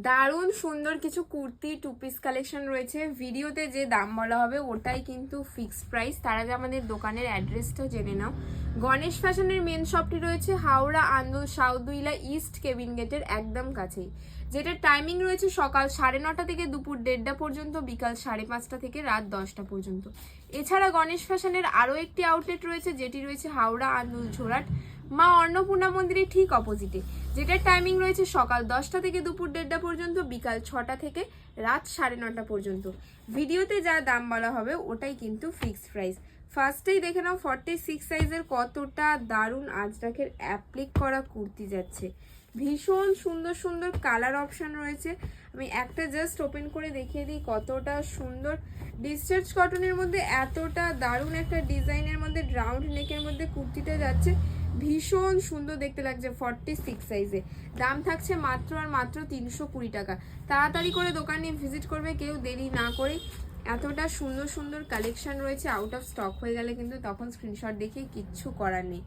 দারুণ সুন্দর কিছু কুর্তি টু পিস কালেকশন রয়েছে। ভিডিওতে যে দাম বলা হবে ওটাই কিন্তু ফিক্সড প্রাইস। তার আগে আমাদের দোকানের অ্যাড্রেসটাও জেনে নাও। গণেশ ফ্যাশনের মেন শপটি রয়েছে হাওড়া আন্দুল সাউথুইলা ইস্ট কেবিন গেটের একদম কাছেই, যেটার টাইমিং রয়েছে সকাল 9:30 থেকে দুপুর 1:30 পর্যন্ত, বিকাল 5:30 থেকে রাত 10টা পর্যন্ত। এছাড়া গণেশ ফ্যাশনের আরও একটি আউটলেট রয়েছে, যেটি রয়েছে হাওড়া আন্দুল ঝোড়াট মা অন্নপূর্ণা মন্দিরের ঠিক অপোজিটে, যেটার টাইমিং রয়েছে সকাল 10টা থেকে দুপুর 1:30 পর্যন্ত, বিকাল 6টা থেকে রাত 9:30 পর্যন্ত। ভিডিওতে যা দাম বলা হবে ওটাই কিন্তু ফিক্সড প্রাইস। ফার্স্টেই দেখে নাও 46 সাইজের কতটা দারুণ আজরাকের অ্যাপ্লিক করা কুর্তি যাচ্ছে। ভীষণ সুন্দর সুন্দর কালার অপশন রয়েছে। আমি একটা জাস্ট ওপেন করে দেখিয়ে দিই কতটা সুন্দর। ডিসচার্জ কটনের মধ্যে এতটা দারুণ একটা ডিজাইনের মধ্যে রাউন্ড নেকের মধ্যে কুর্তিটা যাচ্ছে, ভীষণ সুন্দর দেখতে লাগছে। 46 সাইজে দাম থাকছে মাত্র আর মাত্র 320 টাকা। তাড়াতাড়ি করে দোকানে ভিজিট করবে কেউ, দেরি না করে। এতটা সুন্দর সুন্দর কালেকশন রয়েছে, আউট অফ স্টক হয়ে গেলে কিন্তু তখন স্ক্রিনশট দেখিয়ে কিচ্ছু করার নেই।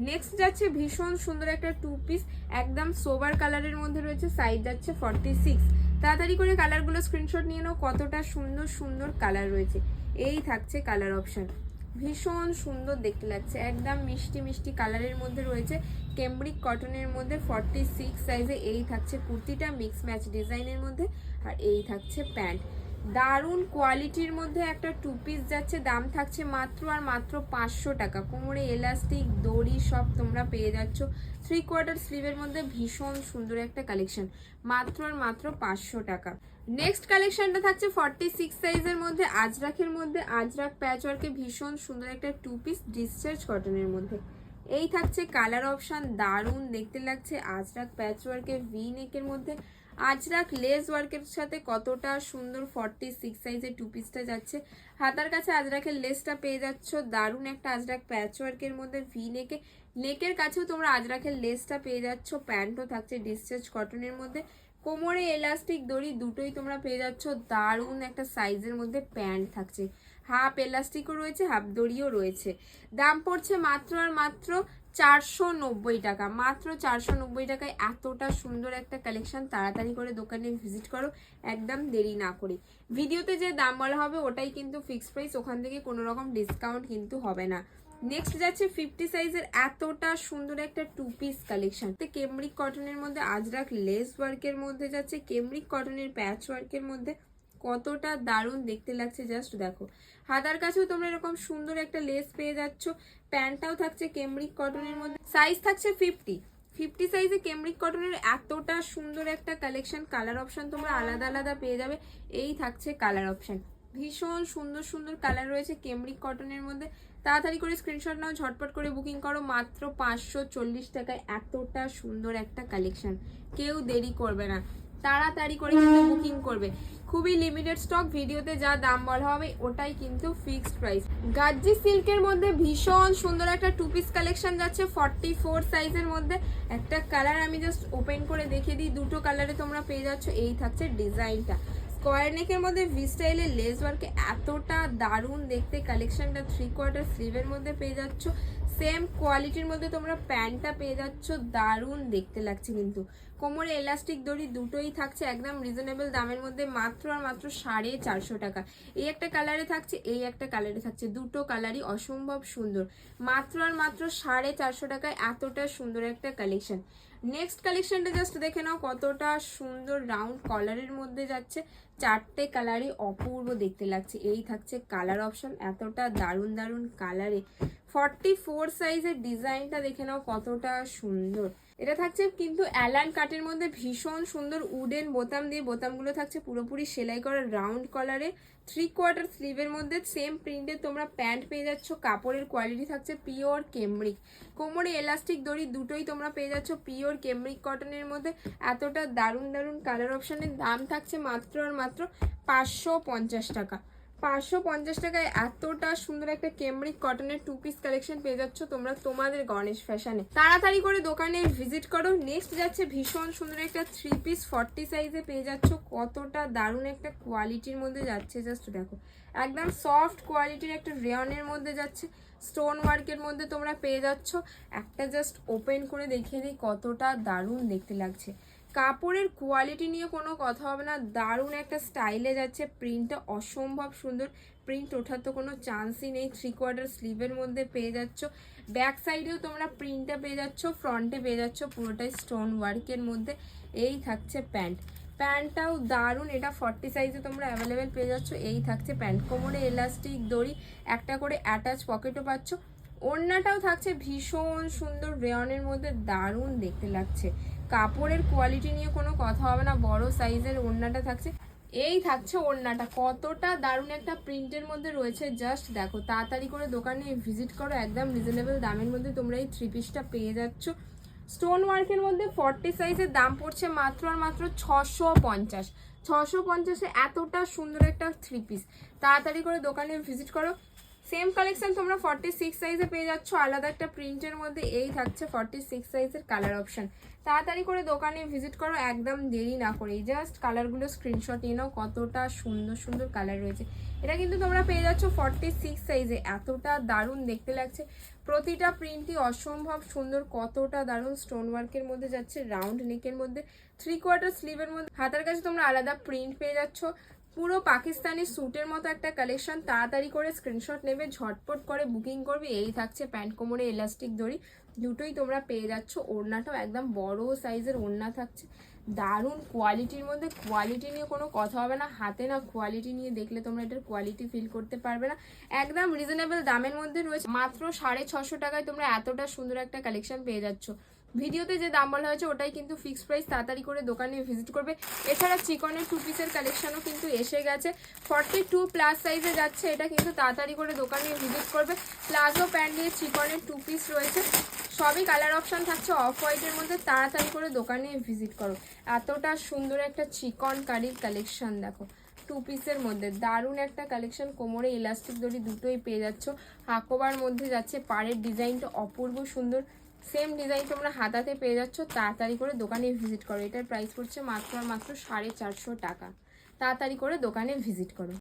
নেক্সট যাচ্ছে ভীষণ সুন্দর একটা টু পিস, একদম সোবার কালারের মধ্যে রয়েছে, সাইজ যাচ্ছে 46। তাড়াতাড়ি করে কালারগুলো স্ক্রিনশট নিয়ে নাও, কতটা সুন্দর সুন্দর কালার রয়েছে। এই থাকছে কালার অপশন, ভীষণ সুন্দর দেখতে লাগছে, একদম মিষ্টি মিষ্টি কালারের মধ্যে রয়েছে, কেমব্রিক কটনের মধ্যে 46 সাইজে। এই থাকছে কুর্তিটা মিক্স ম্যাচ ডিজাইনের মধ্যে, আর এই থাকছে প্যান্ট। দারুণ কোয়ালিটির মধ্যে একটা টু পিস যাচ্ছে, দাম থাকছে মাত্র আর মাত্র 500 টাকা। কোমরে এলাস্টিক দড়ি সব তোমরা পেয়ে যাচ্ছ। 3/4 স্লিভের মধ্যে ভীষণ সুন্দর একটা কালেকশন, মাত্র আর মাত্র 500 টাকা। নেক্সট কালেকশনটা থাকছে 46 সাইজের মধ্যে, আজরাকের মধ্যে, আজরাক প্যাচওয়ার্কে ভীষণ সুন্দর একটা টু পিস ডিসচার্জ কটনের মধ্যে। এই থাকছে কালার অপশন, দারুণ দেখতে লাগছে। আজরাক প্যাচওয়ার্কে ভি নেকের মধ্যে আজরাক লেস ওয়ার্কের সাথে কতটা সুন্দর 46 সাইজের টু পিসটা যাচ্ছে। হাতার কাছে আজরাকের লেসটা পেয়ে যাচ্ছ, দারুণ একটা আজরাক প্যাচওয়ার্কের মধ্যে ভি নেকে। নেকের কাছেও তোমরা আজরাকের লেসটা পেয়ে যাচ্ছ। প্যান্টও থাকছে ডিসচার্জ কটনের মধ্যে, কোমরে এলাস্টিক দড়ি দুটোই তোমরা পেয়ে যাচ্ছ। দারুণ একটা সাইজের মধ্যে প্যান্ট থাকছে, হাফ এলাস্টিকও রয়েছে, হাফ দড়িও রয়েছে। দাম পড়ছে মাত্র আর মাত্র 490 টাকা। মাত্র 490 টাকায় এতটা সুন্দর একটা কালেকশন। তাড়াতাড়ি করে দোকানে ভিজিট করো, একদম দেরি না করে। ভিডিওতে যে দাম বলা হবে ওটাই কিন্তু ফিক্সড প্রাইস, ওখান থেকে কোনো রকম ডিসকাউন্ট কিন্তু হবে না। নেক্সট যাচ্ছে 50 সাইজের এতটা সুন্দর একটা টু পিস কালেকশন, কেমব্রিক কটনের মধ্যে আজরাক লেস ওয়ার্কের মধ্যে যাচ্ছে, কেমব্রিক কটনের প্যাচ ওয়ার্কের মধ্যে কতটা দারুণ দেখতে লাগছে। জাস্ট দেখো, হাতার কাছেও তোমরা এরকম সুন্দর একটা লেস পেয়ে যাচ্ছ। প্যান্টটাও থাকছে কেমব্রিক কটনের মধ্যে, সাইজ থাকছে 50 সাইজে। কেমব্রিক কটনের এতটা সুন্দর একটা কালেকশন, কালার অপশন তোমরা আলাদা আলাদা পেয়ে যাবে। এই থাকছে কালার অপশন, ভীষণ সুন্দর সুন্দর কালার রয়েছে কেমব্রিক কটনের মধ্যে। তাড়াতাড়ি করে স্ক্রিনশট নাও, ঝটপট করে বুকিং করো, মাত্র 540 টাকায় এতটা সুন্দর একটা কালেকশন। কেউ দেরি করবে না, তাড়াতাড়ি করে কিন্তু বুকিং করবে। খুবই লিমিটেড স্টক, ভিডিওতে যা দাম বলা হবে ওটাই কিন্তু ফিক্সড প্রাইস। গাজ্জি সিল্কের মধ্যে ভীষণ সুন্দর একটা টু পিস কালেকশন যাচ্ছে 44 সাইজের মধ্যে। একটা কালার আমি জাস্ট ওপেন করে দেখিয়ে দিই, দুটো কালারে তোমরা পেয়ে যাচ্ছ। এই থাকছে ডিজাইনটা, স্কোয়ার নেকের মধ্যে ভি স্টাইলের লেস ওয়ার্কে এতটা দারুণ দেখতে কালেকশনটা। 3/4 স্লিভের মধ্যে পেয়ে যাচ্ছ, সেম কোয়ালিটির মধ্যে তোমরা প্যান্টটা পেয়ে যাচ্ছ, দারুণ দেখতে লাগছে কিন্তু। কোমরে এলাস্টিক দড়ি দুটোই থাকছে, একদম রিজনেবল দামের মধ্যে, মাত্র আর মাত্র 450 টাকা। এই একটা কালারে থাকছে, এই একটা কালারে থাকছে, দুটো কালারই অসম্ভব সুন্দর। মাত্র আর মাত্র 450 টাকায় এতটা সুন্দর একটা কালেকশন। নেক্সট কালেকশনটা জাস্ট দেখে নাও, কতটা সুন্দর রাউন্ড কলারের মধ্যে যাচ্ছে, চারটে কালারই অপূর্ব দেখতে লাগছে। এই থাকছে কালার অপশন, এতটা দারুণ দারুণ কালারে। 44 সাইজের ডিজাইনটা দেখে নাও কতটা সুন্দর। এটা থাকছে কিন্তু অ্যালান কাটের মধ্যে, ভীষণ সুন্দর উডেন বোতাম দিয়ে, বোতামগুলো থাকছে পুরোপুরি সেলাই করা রাউন্ড কলারে। 3/4 স্লিভের মধ্যে সেম প্রিন্টে তোমরা প্যান্ট পেয়ে যাচ্ছ। কাপড়ের কোয়ালিটি থাকছে পিওর কেমব্রিক, কোমরে এলাস্টিক দড়ি দুটোই তোমরা পেয়ে যাচ্ছ পিওর কেমব্রিক কটনের মধ্যে। এতটা দারুণ দারুণ কালার অপশনের দাম থাকছে মাত্র আর মাত্র 550 টাকা। 550 টাকায় এতটা সুন্দর একটা কেমব্রিক কটনের টু পিস কালেকশন পেয়ে যাচ্ছ তোমরা তোমাদের গণেশ ফ্যাশনে। তাড়াতাড়ি করে দোকানে ভিজিট করো। নেক্সট যাচ্ছে ভীষণ সুন্দর একটা 3 পিস 40 সাইজে পেয়ে যাচ্ছ, কতটা দারুণ একটা কোয়ালিটির মধ্যে যাচ্ছে। জাস্ট দেখো, একদম সফট কোয়ালিটির একটা রেয়নের মধ্যে যাচ্ছে, স্টোন ওয়ার্কের মধ্যে তোমরা পেয়ে যাচ্ছ। একটা জাস্ট ওপেন করে দেখিয়ে দিই কতটা দারুণ দেখতে লাগছে। কাপড়ের কোয়ালিটি নিয়ে কোনো কথা হবে না, দারুণ একটা স্টাইলে যাচ্ছে, প্রিন্টটা অসম্ভব সুন্দর, প্রিন্ট ওঠার তো কোনো চান্সই নেই। 3/4 স্লিভের মধ্যে পেয়ে যাচ্ছ, ব্যাক সাইডেও তোমরা প্রিন্টটা পেয়ে যাচ্ছ, ফ্রন্টে পেয়ে যাচ্ছ পুরোটাই স্টোন ওয়ার্কের মধ্যে। এই থাকছে প্যান্ট, প্যান্টটাও দারুণ, এটা 40 সাইজে তোমরা অ্যাভেলেবেল পেয়ে যাচ্ছ। এই থাকছে প্যান্ট, কোমরে এলাস্টিক দড়ি, একটা করে অ্যাটাচ পকেটও পাচ্ছ। ওড়নাটাও থাকছে ভীষণ সুন্দর রেয়নের মধ্যে, দারুণ দেখতে লাগছে। কাপড়ের কোয়ালিটি নিয়ে কোনো কথা হবে না, বড় সাইজের ওড়নাটা থাকছে। এই থাকছে ওড়নাটা, কতটা দারুণ একটা প্রিন্টের মধ্যে রয়েছে, জাস্ট দেখো। তাড়াতাড়ি করে দোকানে ভিজিট করো, একদম রিজনেবল দামের মধ্যে তোমরা এই 3 পিসটা পেয়ে যাচ্ছ। স্টোন ওয়ার্কের মধ্যে 40 সাইজের দাম পড়ছে মাত্র আর মাত্র 650। 650-এ এতটা সুন্দর একটা 3 পিস, তাড়াতাড়ি করে দোকানে ভিজিট করো। সেম কালেকশন তোমরা 46 সাইজে পেয়ে যাচ্ছ, আলাদা একটা প্রিন্টের মধ্যে। এই থাকছে 46 সাইজের কালার অপশন, তাড়াতাড়ি করে দোকানে ভিজিট করো, একদম দেরি না করে। জাস্ট কালারগুলো স্ক্রিনশট নিয়ে নাও, কতটা সুন্দর সুন্দর কালার রয়েছে। এটা কিন্তু তোমরা পেয়ে যাচ্ছ 46 সাইজে, এতটা দারুণ দেখতে লাগছে। প্রতিটা প্রিন্টই অসম্ভব সুন্দর, কতটা দারুণ স্টোন ওয়ার্কের মধ্যে যাচ্ছে, রাউন্ড নেকের মধ্যে, 3/4 স্লিভের মধ্যে। হাতার কাছে তোমরা আলাদা প্রিন্ট পেয়ে যাচ্ছ, পুরো পাকিস্তানি স্যুটের মতো একটা কালেকশন। তাড়াতাড়ি করে স্ক্রিনশট নেবে, ঝটপট করে বুকিং করবে। এই থাকছে প্যান্ট, কোমরে এলাস্টিক দড়ি, দুটোই তোমরা পেয়ে যাচ্ছ। ওড়নাটাও একদম বড় সাইজের ওড়না থাকছে, দারুণ কোয়ালিটির মধ্যে। কোয়ালিটি নিয়ে কোনো কথা হবে না, হাতে না কোয়ালিটি নিয়ে দেখলে তোমরা এটার কোয়ালিটি ফিল করতে পারবে না। একদম রিজনেবল দামের মধ্যে রয়েছে, মাত্র 650 টাকায় তোমরা এতটা সুন্দর একটা কালেকশন পেয়ে যাচ্ছ। ভিডিওতে যে দাম বলা হয়েছে ওটাই কিন্তু ফিক্সড প্রাইস, তাড়াতাড়ি করে দোকানে ভিজিট করবে। এছাড়া চিকনের 2 পিসের কালেকশনও কিন্তু এসে গেছে, 42+ সাইজে যাচ্ছে, এটা কিন্তু তাড়াতাড়ি করে দোকানে ভিজিট করবে। প্লাজো প্যান্ট দিয়ে চিকনের 2 পিস রয়েছে, সবই কালার অপশন থাকছে অফ হোয়াইটের মধ্যে, তাড়াতাড়ি করে দোকানে ভিজিট করো। এতটা সুন্দর একটা চিকন কারির কালেকশন দেখো, 2 পিসের মধ্যে দারুণ একটা কালেকশন। কোমরে ইলাস্টিক দড়ি দুটোই পেয়ে যাচ্ছ, হাকোবার মধ্যে যাচ্ছে, পাড়ের ডিজাইনটা অপূর্ব সুন্দর, সেম ডিজাইন তোমরা হাতাতে পেয়ে যাচ্ছ। তাড়াতাড়ি করে দোকানে ভিজিট করো, এটার প্রাইস পড়ছে মাত্র আর মাত্র 450 টাকা। তাড়াতাড়ি করে দোকানে ভিজিট করো।